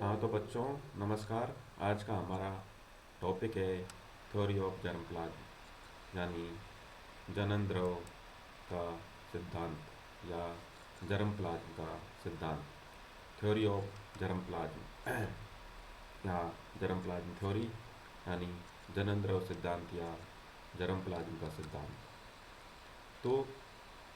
हाँ तो बच्चों, नमस्कार। आज का हमारा टॉपिक है थ्योरी ऑफ जर्म प्लाज्म, यानी जनन द्रव का सिद्धांत या जर्म प्लाज्म का सिद्धांत। थ्योरी ऑफ जर्म प्लाज्म या जर्म प्लाज्म थ्योरी, यानी जनन द्रव सिद्धांत या जर्म प्लाज्म का सिद्धांत। तो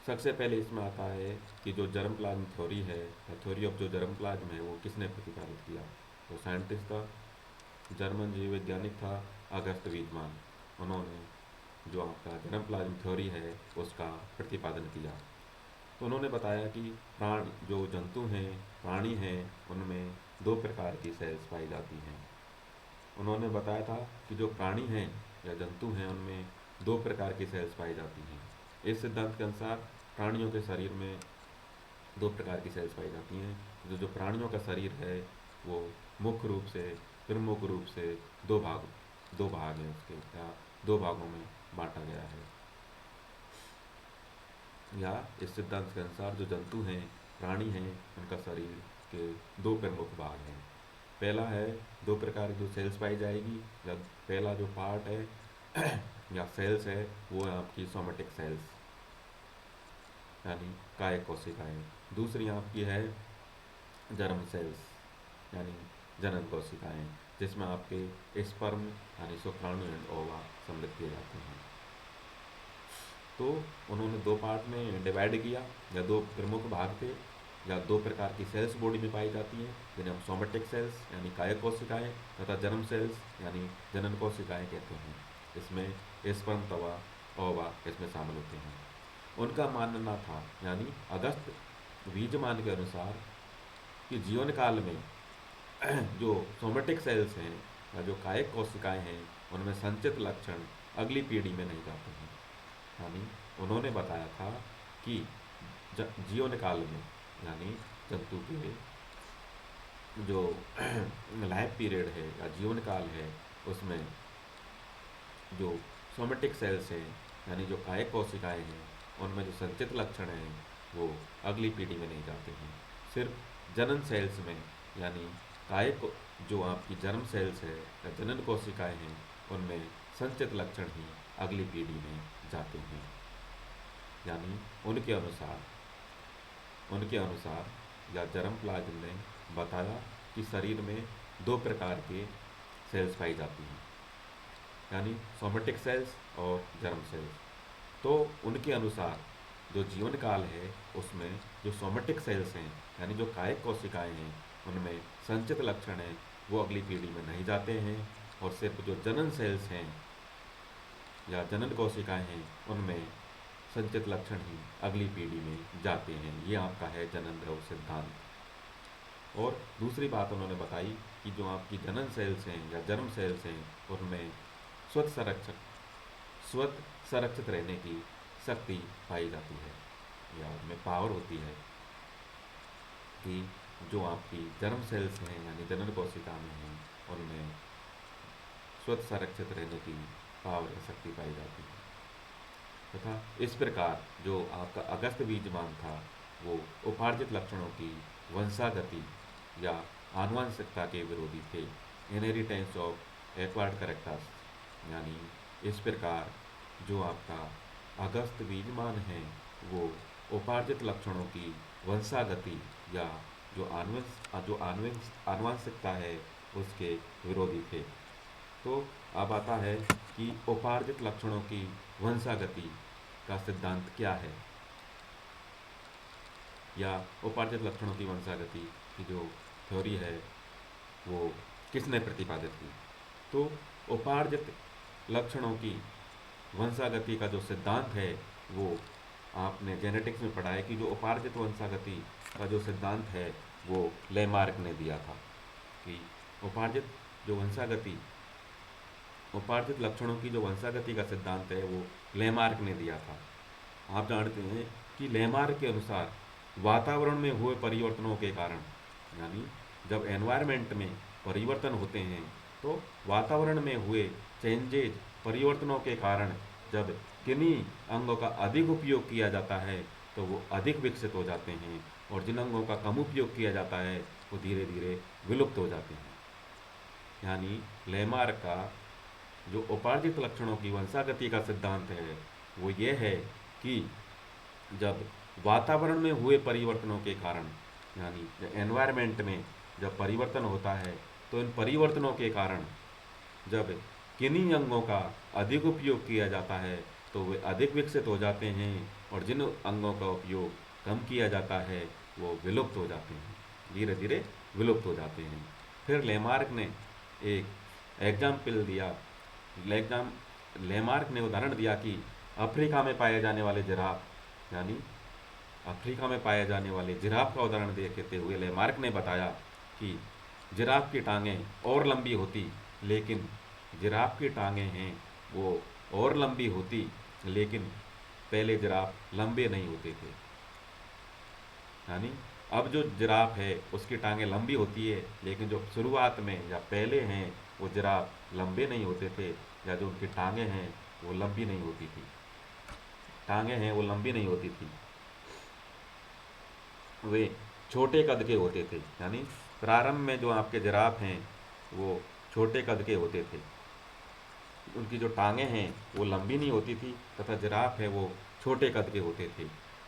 सबसे पहले इसमें आता है कि जो जर्म प्लाज्म थ्योरी है या थ्योरी ऑफ जो जर्म प्लाज्म है वो किसने प्रतिपादित किया। तो साइंटिस्ट था, जर्मन जीव वैज्ञानिक था अगस्त वीजमान। उन्होंने जो आपका जर्म प्लाज्म थ्योरी है उसका प्रतिपादन किया। तो उन्होंने बताया कि प्राण जो जंतु हैं, प्राणी हैं, उनमें दो प्रकार की सेल्स पाई जाती हैं। उन्होंने बताया था कि जो प्राणी हैं या जंतु हैं उनमें दो प्रकार की सेल्स पाई जाती हैं। इस सिद्धांत के अनुसार प्राणियों के शरीर में दो प्रकार की सेल्स पाई जाती हैं। जो प्राणियों का शरीर है वो मुख्य रूप से, प्रमुख रूप से दो भाग हैं उसके, या दो भागों में बांटा गया है। या इस सिद्धांत के अनुसार जो जंतु हैं, प्राणी हैं, उनका शरीर के दो प्रमुख भाग हैं। पहला है, दो प्रकार की जो सेल्स पाई जाएगी, या पहला जो पार्ट है या सेल्स है वो है आपकी सोमेटिक सेल्स, यानी कायिक कोशिकाएं। दूसरी आपकी है जर्म सेल्स, यानी जनन कोशिकाएं, जिसमें आपके स्पर्म यानी शुक्राणु एंड ओवा सम्मिलित किए जाते हैं। तो उन्होंने दो पार्ट में डिवाइड किया, या दो प्रमुख भाग थे, या दो प्रकार की सेल्स बॉडी में पाई जाती हैं, जिन्हें हम सोमेटिक सेल्स यानी कायिक कोशिकाएं तथा जर्म सेल्स यानी जनन कोशिकाएं कहते हैं। इसमें स्पर्म तवा ओवा इसमें शामिल होते हैं। उनका मानना था, यानी अगस्त वीजमान के अनुसार, कि जीवन काल में जो सोमेटिक सेल्स हैं या जो कायिक कोशिकाएं हैं उनमें संचित लक्षण अगली पीढ़ी में नहीं जाते हैं। यानी उन्होंने बताया था कि जीवन काल में, यानी जंतु के जो लाइफ पीरियड है या जीवन काल है उसमें जो सोमेटिक सेल्स हैं यानी जो कायिक कोशिकाएं हैं उनमें जो संचित लक्षण हैं वो अगली पीढ़ी में नहीं जाते हैं। सिर्फ जनन सेल्स में, यानी कायिक जो आपकी जर्म सेल्स है या जनन कोशिकाएं हैं उनमें संचित लक्षण ही अगली पीढ़ी में जाते हैं। यानी उनके अनुसार या जर्म प्लाज्म ने बताया कि शरीर में दो प्रकार के सेल्स पाई जाती हैं, यानी सोमेटिक सेल्स और जर्म सेल्स। तो उनके अनुसार जो जीवन काल है उसमें जो सोमेटिक सेल्स हैं यानी जो कायिक कोशिकाएं हैं उनमें संचित लक्षण हैं वो अगली पीढ़ी में नहीं जाते हैं, और सिर्फ जो जनन सेल्स हैं या जनन कोशिकाएं हैं उनमें संचित लक्षण ही अगली पीढ़ी में जाते हैं। ये आपका है जनन द्रव सिद्धांत। और दूसरी बात उन्होंने बताई कि जो आपकी जनन सेल्स हैं या जर्म सेल्स हैं उनमें स्वतः स्वतः संरक्षित रहने की शक्ति पाई जाती है, या उनमें पावर होती है कि जो आपकी जर्म सेल्स हैं यानी जनन कोशिका में हैं उनमें स्वतः संरक्षित रहने की पावर या शक्ति पाई जाती है। तथा इस प्रकार जो आपका अगस्त बीजमान था वो उपार्जित लक्षणों की वंशागति या आनुवंशिकता के विरोधी थे, इनहेरिटेंस ऑफ एक्वायर्ड कैरेक्टर्स। यानी इस प्रकार जो आपका अगस्त बीजमान है वो उपार्जित लक्षणों की वंशागति या जो आनुवंशिकता है उसके विरोधी थे। तो अब आता है कि उपार्जित लक्षणों की वंशागति का सिद्धांत क्या है, या उपार्जित लक्षणों की वंशागति की जो थ्योरी है वो किसने प्रतिपादित की। तो उपार्जित लक्षणों की वंशागति का जो सिद्धांत है वो आपने जेनेटिक्स में पढ़ा है कि जो उपार्जित वंशागति का जो सिद्धांत है वो लेमार्क ने दिया था, कि उपार्जित लक्षणों की जो वंशागति का सिद्धांत है वो लेमार्क ने दिया था। आप जानते हैं कि लेमार्क के अनुसार वातावरण में हुए परिवर्तनों के कारण, यानी जब एनवायरनमेंट में परिवर्तन होते हैं तो वातावरण में हुए चेंजेज, परिवर्तनों के कारण जब किन्हीं अंगों का अधिक उपयोग किया जाता है तो वो अधिक विकसित हो जाते हैं, और जिन अंगों का कम उपयोग किया जाता है वो धीरे धीरे विलुप्त हो जाते हैं। यानी लेमार्क का जो उपार्जित लक्षणों की वंशागति का सिद्धांत है वो ये है कि जब वातावरण में हुए परिवर्तनों के कारण, यानी एनवायरनमेंट में जब परिवर्तन होता है, तो इन परिवर्तनों के कारण जब किन्हीं अंगों का अधिक उपयोग किया जाता है तो वे अधिक विकसित हो जाते हैं, और जिन अंगों का उपयोग कम किया जाता है वो विलुप्त हो जाते हैं, धीरे धीरे विलुप्त हो जाते हैं। फिर लेमार्क ने एक एग्जाम्पल दिया। एग्जाम लेमार्क ने उदाहरण दिया कि अफ्रीका में पाए जाने वाले जिराफ, यानी अफ्रीका में पाए जाने वाले जिराफ का उदाहरण देते हुए लेमार्क ने बताया कि जिराफ की टांगें और लंबी होती, लेकिन जिराफ की टांगें हैं वो और लंबी होती, लेकिन पहले जिराफ लंबे नहीं होते थे। यानी अब जो जिराफ है उसकी टांगें लंबी होती है, लेकिन जो शुरुआत में या पहले हैं वो जिराफ लंबे नहीं होते थे, या जो उनकी टांगें हैं वो लंबी नहीं होती थी, टांगें हैं वो लंबी नहीं होती थी, वे छोटे कद के होते थे। यानी प्रारंभ में जो आपके जिराफ हैं वो छोटे कद के होते थे, उनकी जो टांगें हैं वो लंबी नहीं होती थी, तथा जिराफ है वो छोटे कद के होते थे।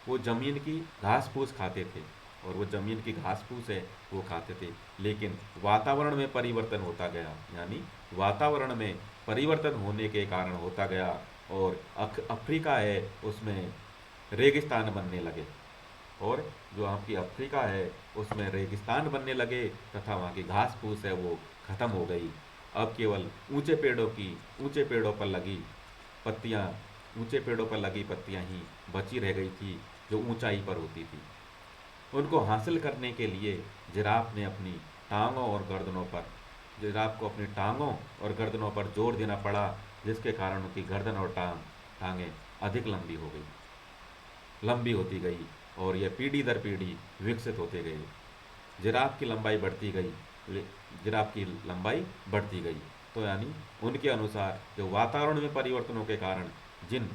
वो ज़मीन की घास फूस खाते थे, और वो ज़मीन की घास फूस है वो खाते थे, लेकिन वातावरण में परिवर्तन होता गया, यानी वातावरण में परिवर्तन होने के कारण होता गया, और अफ्रीका है उसमें रेगिस्तान बनने लगे, और जो आपकी अफ्रीका है उसमें रेगिस्तान बनने लगे, तथा वहाँ की घास फूस है वो ख़त्म हो गई। अब केवल ऊंचे पेड़ों पर लगी पत्तियाँ ऊंचे पेड़ों पर लगी पत्तियाँ ही बची रह गई थी जो ऊंचाई पर होती थी। उनको हासिल करने के लिए जिराफ ने अपनी जिराफ को अपनी टांगों और गर्दनों पर जोर देना पड़ा, जिसके कारण उनकी गर्दन और टांगें अधिक लंबी होती गई, और यह पीढ़ी दर पीढ़ी विकसित होते गए। जिराफ की लंबाई बढ़ती गई जिराफ की लंबाई बढ़ती गई। तो यानी उनके अनुसार जो वातावरण में परिवर्तनों के कारण जिन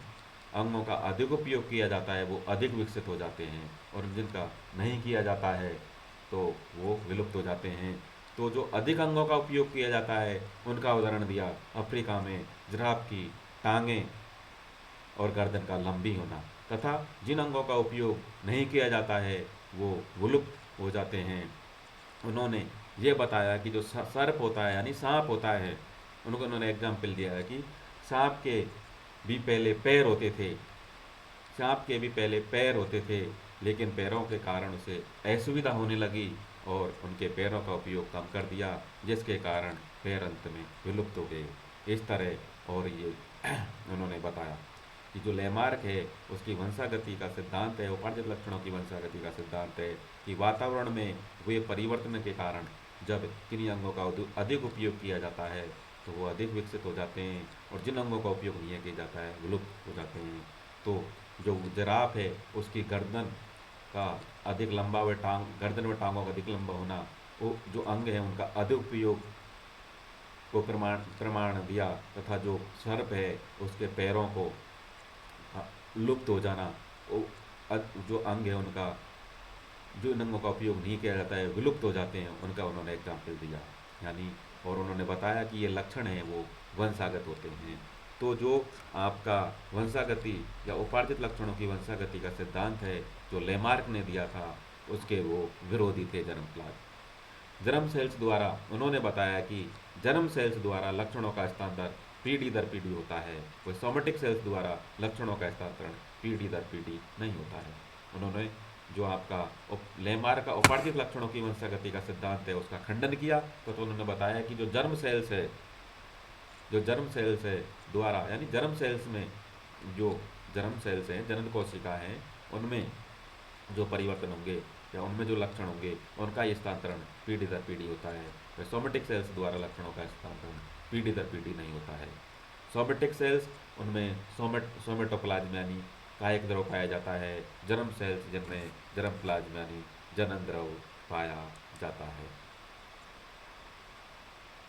अंगों का अधिक उपयोग किया जाता है वो अधिक विकसित हो जाते हैं, और जिनका नहीं किया जाता है तो वो विलुप्त हो जाते हैं। तो जो अधिक अंगों का उपयोग किया जाता है उनका उदाहरण दिया अफ्रीका में जिराफ की टांगें और गर्दन का लंबी होना, तथा जिन अंगों का उपयोग नहीं किया जाता है वो विलुप्त हो जाते हैं। उन्होंने ये बताया कि जो सर्प होता है यानी सांप होता है, उन्होंने एग्जाम्पल दिया है कि सांप के भी पहले पैर होते थे सांप के भी पहले पैर होते थे, लेकिन पैरों के कारण उसे असुविधा होने लगी और उनके पैरों का उपयोग कम कर दिया, जिसके कारण पैर अंत में विलुप्त हो गए। इस तरह और ये उन्होंने बताया कि जो लेमार्क है उसकी वंशागति का सिद्धांत है, उपार्जित लक्षणों की वंशागति का सिद्धांत है कि वातावरण में हुए परिवर्तन के कारण जब किन्हीं अंगों का अधिक उपयोग किया जाता है तो वो अधिक विकसित हो जाते हैं, और जिन अंगों का उपयोग नहीं किया जाता है विलुप्त हो जाते हैं। तो जो जिराफ है उसकी गर्दन का अधिक लंबा व गर्दन व टांगों का अधिक लंबा होना, वो जो अंग है उनका अधिक उपयोग को प्रमाण दिया, तथा जो सर्प है उसके पैरों को लुप्त हो जाना, जो अंग है उनका जो इन अंगों का उपयोग नहीं किया जाता है विलुप्त हो जाते हैं, उनका उन्होंने एग्जाम्पल दिया। यानी और उन्होंने बताया कि ये लक्षण हैं वो वंशागत होते हैं। तो जो आपका वंशागति या उपार्जित लक्षणों की वंशागति का सिद्धांत है जो लेमार्क ने दिया था, उसके वो विरोधी थे जर्म सेल्स द्वारा। उन्होंने बताया कि जर्म सेल्स द्वारा लक्षणों का हस्तांतरण पीढ़ी दर पीढ़ी होता है, वह सोमेटिक सेल्स द्वारा लक्षणों का हस्तांतरण पीढ़ी दर पीढ़ी नहीं होता है। उन्होंने जो आपका लेमार्क का उपार्जित लक्षणों की वंशागति का सिद्धांत है उसका खंडन किया, तो उन्होंने बताया कि जो जर्म सेल्स है द्वारा, यानी जर्म सेल्स में जो जर्म सेल्स हैं जनन कोशिका हैं, उनमें जो परिवर्तन होंगे या उनमें जो लक्षण होंगे उनका हस्तांतरण पीढ़ी दर पीढ़ी होता है। सोमेटिक सेल्स द्वारा लक्षणों का हस्तांतरण पीढ़ी दर पीढ़ी नहीं होता है। सोमेटिक सेल्स उनमें सोमेटोप्लाज्म यानी कायिक द्रव पाया जाता है, जर्म सेल्स जिनमें जर्म प्लाज्म यानी जनन द्रव पाया जाता है।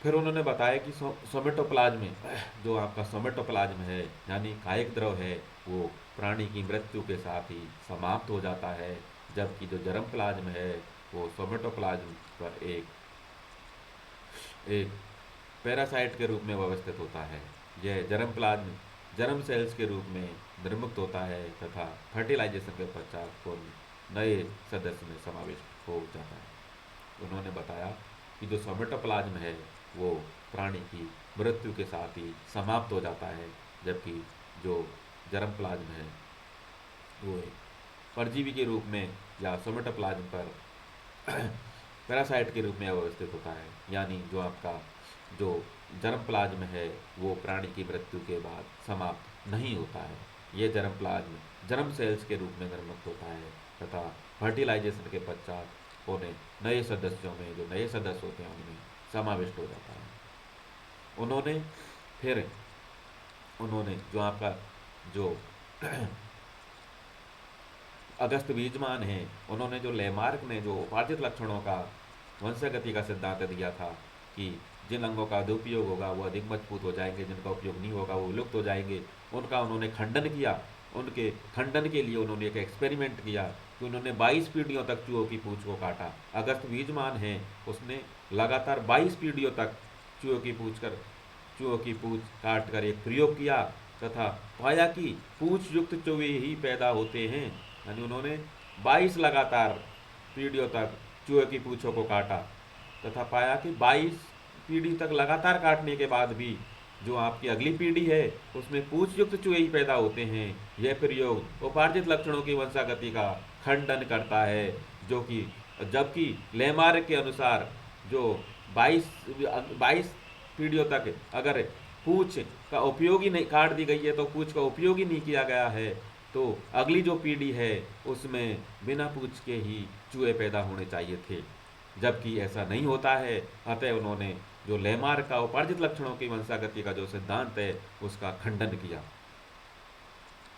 फिर उन्होंने बताया कि सोमेटोप्लाज्म में जो आपका सोमेटोप्लाज्म है यानी कायिक द्रव है वो प्राणी की मृत्यु के साथ ही समाप्त हो जाता है, जबकि जो जर्म प्लाज्म है वो सोमेटोप्लाज्म पर एक एक पैरासाइट के रूप में व्यवस्थित होता है। यह जर्म प्लाज्म जर्म सेल्स के रूप में निर्मुक्त होता है तथा फर्टिलाइजेशन के पश्चात वो नए सदस्य में समाविष्ट हो जाता है। उन्होंने बताया कि जो सोमेटोप्लाज्म है वो प्राणी की मृत्यु के साथ ही समाप्त हो जाता है, जबकि जो जर्म प्लाज्म है वो एक परजीवी के रूप में या सोमेटोप्लाज्म पर पैरासाइट के रूप में अवस्थित होता है। यानी जो आपका जो जर्म प्लाज्म है वो प्राणी की मृत्यु के बाद समाप्त नहीं होता है। ये जर्म प्लाज्म जर्म सेल्स के रूप में निर्मित होता है तथा फर्टिलाइजेशन के पश्चात होने नए सदस्यों में जो नए सदस्य होते हैं उनमें समाविष्ट हो जाता है। उन्होंने फिर उन्होंने जो आपका जो अगस्त बीजमान है, उन्होंने जो लेमार्क ने जो उपार्जित लक्षणों का वंशागति का सिद्धांत दिया था कि जिन अंगों का दुरुपयोग होगा वो अधिक मजबूत हो जाएंगे, जिनका उपयोग नहीं होगा वो विलुप्त हो जाएंगे, उनका उन्होंने खंडन किया। उनके खंडन के लिए उन्होंने एक एक्सपेरिमेंट किया कि उन्होंने 22 पीढ़ियों तक चूहों की पूंछ को काटा। अगस्त बीजमान है, उसने लगातार 22 पीढ़ियों तक चूहों की पूंछ काट कर एक प्रयोग किया तथा पाया कि पूंछ युक्त चूहे ही पैदा होते हैं। यानी उन्होंने 22 लगातार पीढ़ियों तक चूहे की पूंछों को काटा तथा पाया कि 22 पीढ़ी तक लगातार काटने के बाद भी जो आपकी अगली पीढ़ी है उसमें पूंछ युक्त चूहे ही पैदा होते हैं। यह प्रयोग उपार्जित लक्षणों की वंशागति का खंडन करता है, जो कि जबकि लेमार्क के अनुसार जो 22 पीढ़ियों तक अगर पूंछ का उपयोग ही नहीं काट दी गई है तो पूंछ का उपयोग ही नहीं किया गया है तो अगली जो पीढ़ी है उसमें बिना पूंछ के ही चूहे पैदा होने चाहिए थे, जबकि ऐसा नहीं होता है। अतः उन्होंने जो लेमार्क का उपार्जित लक्षणों की वंशागति का जो सिद्धांत है उसका खंडन किया।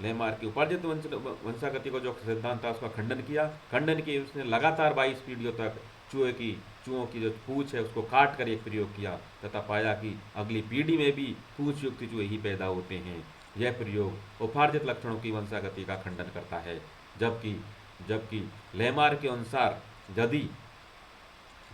लेमार्क की उपार्जित वंशागति को जो सिद्धांत था उसका खंडन किए उसने लगातार 22 पीढ़ियों तक चूहों की जो पूंछ है उसको काट कर एक प्रयोग किया तथा पाया कि अगली पीढ़ी में भी पूंछ युक्त चूहे ही पैदा होते हैं। यह प्रयोग उपार्जित लक्षणों की वंशागति का खंडन करता है, जबकि लेमार्क के अनुसार यदि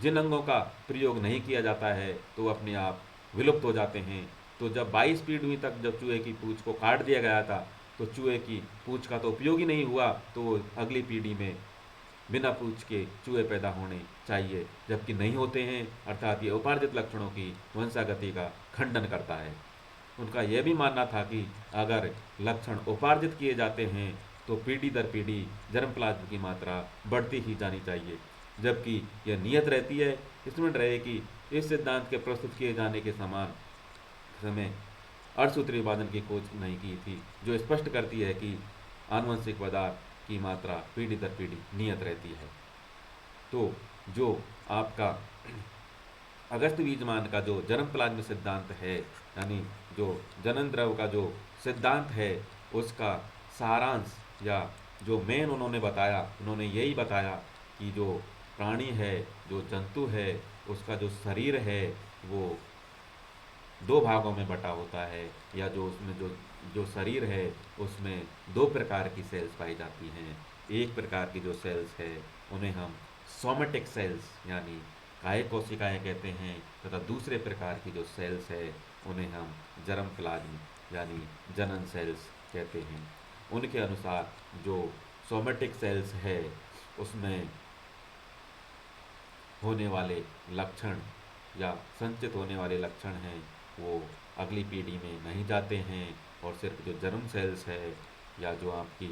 जिन अंगों का प्रयोग नहीं किया जाता है तो अपने आप विलुप्त हो जाते हैं। तो जब 22 पीढ़ी तक जब चूहे की पूंछ को काट दिया गया था तो चूहे की पूंछ का तो उपयोग ही नहीं हुआ, तो अगली पीढ़ी में बिना पूंछ के चूहे पैदा होने चाहिए, जबकि नहीं होते हैं। अर्थात ये उपार्जित लक्षणों की वंशागति का खंडन करता है। उनका यह भी मानना था कि अगर लक्षण उपार्जित किए जाते हैं तो पीढ़ी दर पीढ़ी जर्म प्लाज्म की मात्रा बढ़ती ही जानी चाहिए, जबकि यह नियत रहती है। इसमें रहे कि इस सिद्धांत के प्रस्तुत किए जाने के समान समय अर्धसूत्री विभाजन की खोज नहीं की थी, जो स्पष्ट करती है कि आनुवंशिक पदार्थ की मात्रा पीढ़ी दर पीढ़ी नियत रहती है। तो जो आपका अगस्त बीजमान का जो जर्म प्लाज्म सिद्धांत है, यानी जो जनन द्रव का जो सिद्धांत है उसका सारांश या जो मेन उन्होंने बताया, उन्होंने यही बताया कि जो प्राणी है, जो जंतु है, उसका जो शरीर है वो 2 भागों में बटा होता है, या जो उसमें जो शरीर है उसमें 2 प्रकार की सेल्स पाई जाती हैं। एक प्रकार की जो सेल्स है उन्हें हम सोमेटिक सेल्स यानी काय कोशिकाएँ कहते हैं तथा दूसरे प्रकार की जो सेल्स है उन्हें हम जर्म प्लाज्म यानी जनन सेल्स कहते हैं। उनके अनुसार जो सोमेटिक सेल्स है उसमें होने वाले लक्षण या संचित होने वाले लक्षण हैं वो अगली पीढ़ी में नहीं जाते हैं, और सिर्फ जो जर्म सेल्स है या जो आपकी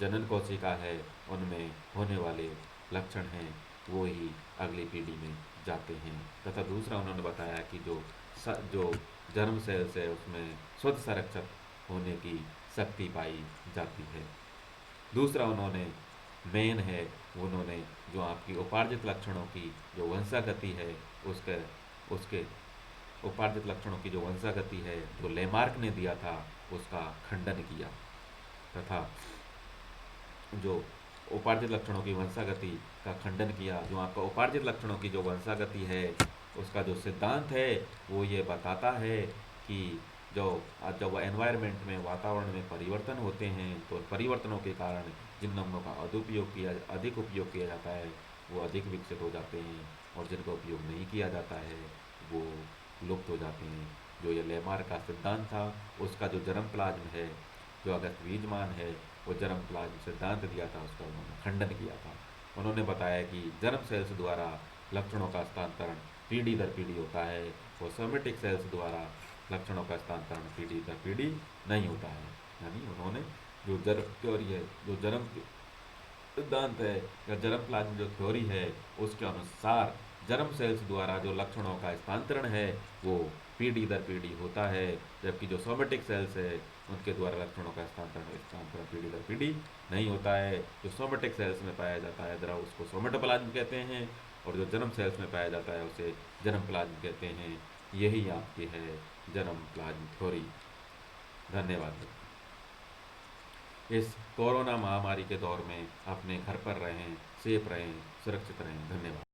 जनन कोशिका है उनमें होने वाले लक्षण हैं वो ही अगली पीढ़ी में जाते हैं। तथा दूसरा उन्होंने बताया कि जो जर्म सेल्स है उसमें स्वतः संरक्षक होने की शक्ति पाई जाती है। दूसरा उन्होंने मेन है उन्होंने जो आपकी उपार्जित लक्षणों की जो वंशागति है उसके उपार्जित लक्षणों की जो वंशागति है जो लेमार्क ने दिया था उसका खंडन किया तथा जो उपार्जित लक्षणों की वंशागति का खंडन किया। जो आपका उपार्जित लक्षणों की जो वंशागति है उसका जो सिद्धांत है वो ये बताता है कि जब एनवायरनमेंट में वातावरण में परिवर्तन होते हैं तो परिवर्तनों के कारण जिन अंगों का अधिक उपयोग किया जाता है वो अधिक विकसित हो जाते हैं और जिनका उपयोग नहीं किया जाता है वो लुप्त हो जाते हैं। जो ये लेमार का सिद्धांत था उसका जो जर्म प्लाज्म है, जो अगस्त वीजमान है, वो जर्म प्लाज्म सिद्धांत दिया था उसका उन्होंने खंडन किया था। उन्होंने बताया कि जर्म सेल्स द्वारा लक्षणों का हस्तांतरण पीढ़ी दर पीढ़ी होता है, वो सोमेटिक सेल्स द्वारा लक्षणों का हस्तांतरण पीढ़ी दर पीढ़ी नहीं होता है। यानी उन्होंने जो जर्म थ्योरी है, जो जर्म सिद्धांत है या जर्म प्लाज्म जो थ्योरी है, उसके अनुसार जर्म सेल्स द्वारा जो लक्षणों का हस्तांतरण है वो पीढ़ी दर पीढ़ी होता है, जबकि जो सोमेटिक सेल्स है उनके द्वारा लक्षणों का हस्तांतरण पीढ़ी दर पीढ़ी नहीं होता है। जो सोमेटिक सेल्स में पाया जाता है द्रव उसको सोमेटोप्लाज्म कहते हैं और जो जर्म सेल्स में पाया जाता है उसे जर्म प्लाज्म कहते हैं। यही आपकी है जर्म प्लाज्म थ्योरी। धन्यवाद। इस कोरोना महामारी के दौर में अपने घर पर रहें, सेफ रहें, सुरक्षित रहें। धन्यवाद।